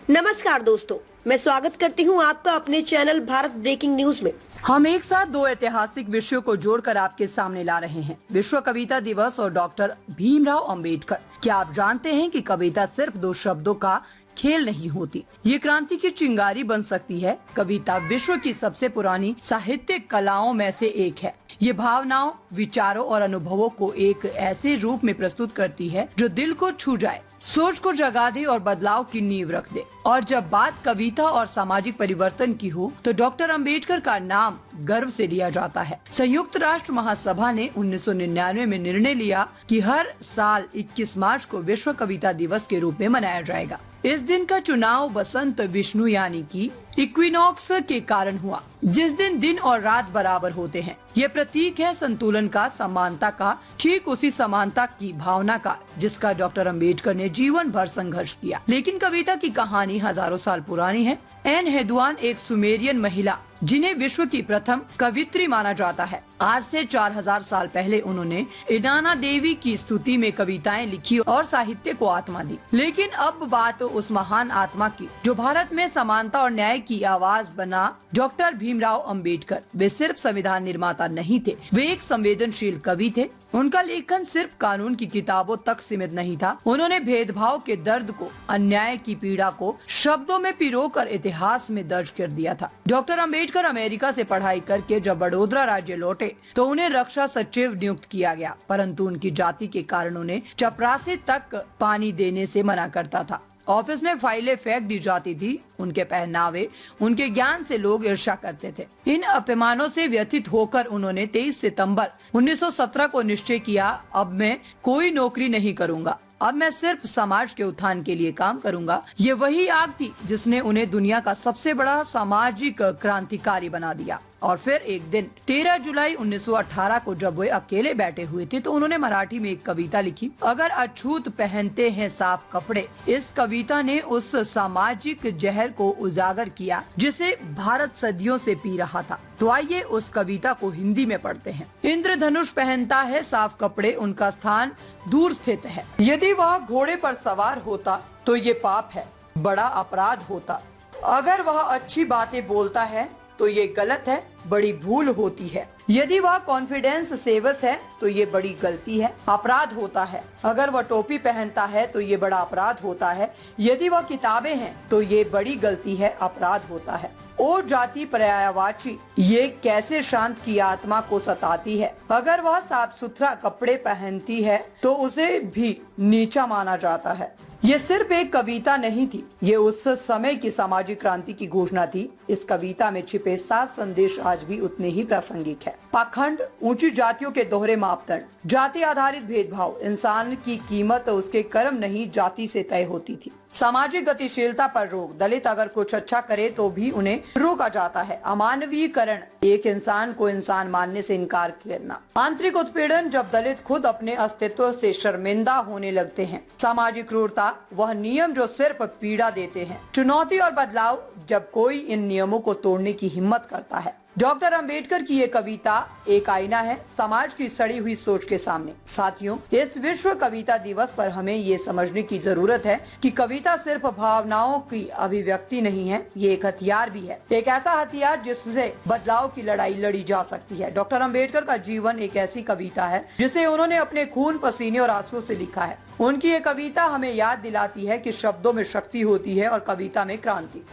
नमस्कार दोस्तों, मैं स्वागत करती हूं आपका अपने चैनल भारत ब्रेकिंग न्यूज में। हम एक साथ दो ऐतिहासिक विषयों को जोड़कर आपके सामने ला रहे हैं, विश्व कविता दिवस और डॉक्टर भीमराव अंबेडकर। क्या आप जानते हैं कि कविता सिर्फ दो शब्दों का खेल नहीं होती, ये क्रांति की चिंगारी बन सकती है। कविता विश्व की सबसे पुरानी साहित्यिक कलाओं में से एक है। ये भावनाओं, विचारों और अनुभवों को एक ऐसे रूप में प्रस्तुत करती है जो दिल को छू जाए, सोच को जगा दे और बदलाव की नींव रख दे। और जब बात कविता और सामाजिक परिवर्तन की हो तो डॉक्टर अंबेडकर का नाम गर्व से लिया जाता है। संयुक्त राष्ट्र महासभा ने 1999 में निर्णय लिया कि हर साल 21 मार्च को विश्व कविता दिवस के रूप में मनाया जाएगा। इस दिन का चुनाव बसंत विष्णु यानी कि इक्विनॉक्स के कारण हुआ, जिस दिन और रात बराबर होते हैं। ये प्रतीक है संतुलन का, समानता का, ठीक उसी समानता की भावना का जिसका डॉक्टर अंबेडकर ने जीवन भर संघर्ष किया। लेकिन कविता की कहानी हजारों साल पुरानी है। एन हेदुआन एक सुमेरियन महिला जिन्हें विश्व की प्रथम कवित्री माना जाता है। आज से 4000 साल पहले उन्होंने इनाना देवी की स्तुति में कविताएं लिखी और साहित्य को आत्मा दी। लेकिन अब बात उस महान आत्मा की जो भारत में समानता और न्याय की आवाज बना, डॉक्टर भीमराव अंबेडकर। वे सिर्फ संविधान निर्माता नहीं थे, वे एक संवेदनशील कवि थे। उनका लेखन सिर्फ कानून की किताबों तक सीमित नहीं था। उन्होंने भेदभाव के दर्द को, अन्याय की पीड़ा को शब्दों में पिरोकर इतिहास में दर्ज कर दिया था। डॉक्टर अंबेडकर अमेरिका से पढ़ाई करके जब बड़ौदा राज्य लौटे तो उन्हें रक्षा सचिव नियुक्त किया गया, परंतु उनकी जाति के कारण उन्हें चपरासी तक पानी देने से मना करता था। ऑफिस में फाइलें फेंक दी जाती थी। उनके पहनावे, उनके ज्ञान से लोग ईर्ष्या करते थे। इन अपमानों से व्यथित होकर उन्होंने 23 सितंबर 1917 को निश्चय किया, अब मैं कोई नौकरी नहीं करूंगा, अब मैं सिर्फ समाज के उत्थान के लिए काम करूंगा। ये वही आग थी जिसने उन्हें दुनिया का सबसे बड़ा सामाजिक क्रांतिकारी बना दिया। और फिर एक दिन 13 जुलाई 1918 को जब वे अकेले बैठे हुए थे तो उन्होंने मराठी में एक कविता लिखी, अगर अछूत पहनते हैं साफ कपड़े। इस कविता ने उस सामाजिक जहर को उजागर किया जिसे भारत सदियों से पी रहा था। तो आइए उस कविता को हिंदी में पढ़ते हैं। इंद्रधनुष पहनता है साफ कपड़े, उनका स्थान दूर स्थित है। यदि वह घोड़े पर सवार होता तो ये पाप है, बड़ा अपराध होता। अगर वह अच्छी बातें बोलता है तो ये गलत है, बड़ी भूल होती है। यदि वह कॉन्फिडेंस सेवस है तो ये बड़ी गलती है, अपराध होता है। अगर वह टोपी पहनता है तो ये बड़ा अपराध होता है। यदि वह किताबें हैं तो ये बड़ी गलती है, अपराध होता है। ओ जाति पर्यायवाची, ये कैसे शांत की आत्मा को सताती है। अगर वह साफ सुथरा कपड़े पहनती है तो उसे भी नीचा माना जाता है। ये सिर्फ एक कविता नहीं थी, ये उस समय की सामाजिक क्रांति की घोषणा थी। इस कविता में छिपे 7 संदेश आज भी उतने ही प्रासंगिक है। पाखंड, ऊंची जातियों के दोहरे मापदंड, जाति आधारित भेदभाव, इंसान की कीमत उसके कर्म नहीं जाति से तय होती थी। सामाजिक गतिशीलता पर रोक, दलित अगर कुछ अच्छा करे तो भी उन्हें रोका जाता है। अमानवीकरण, एक इंसान को इंसान मानने से इनकार करना। आंतरिक उत्पीड़न, जब दलित खुद अपने अस्तित्व से शर्मिंदा होने लगते हैं। सामाजिक क्रूरता, वह नियम जो सिर्फ पीड़ा देते हैं। चुनौती और बदलाव, जब कोई इन नियमों को तोड़ने की हिम्मत करता है। डॉक्टर अंबेडकर की ये कविता एक आईना है समाज की सड़ी हुई सोच के सामने। साथियों, इस विश्व कविता दिवस पर हमें ये समझने की जरूरत है कि कविता सिर्फ भावनाओं की अभिव्यक्ति नहीं है, ये एक हथियार भी है। एक ऐसा हथियार जिससे बदलाव की लड़ाई लड़ी जा सकती है। डॉक्टर अंबेडकर का जीवन एक ऐसी कविता है जिसे उन्होंने अपने खून, पसीने और आंसुओं से लिखा है। उनकी ये कविता हमें याद दिलाती है कि शब्दों में शक्ति होती है और कविता में क्रांति।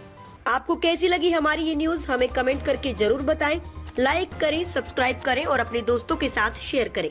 आपको कैसी लगी हमारी ये न्यूज, हमें कमेंट करके जरूर बताएं। लाइक करें, सब्सक्राइब करें और अपने दोस्तों के साथ शेयर करें।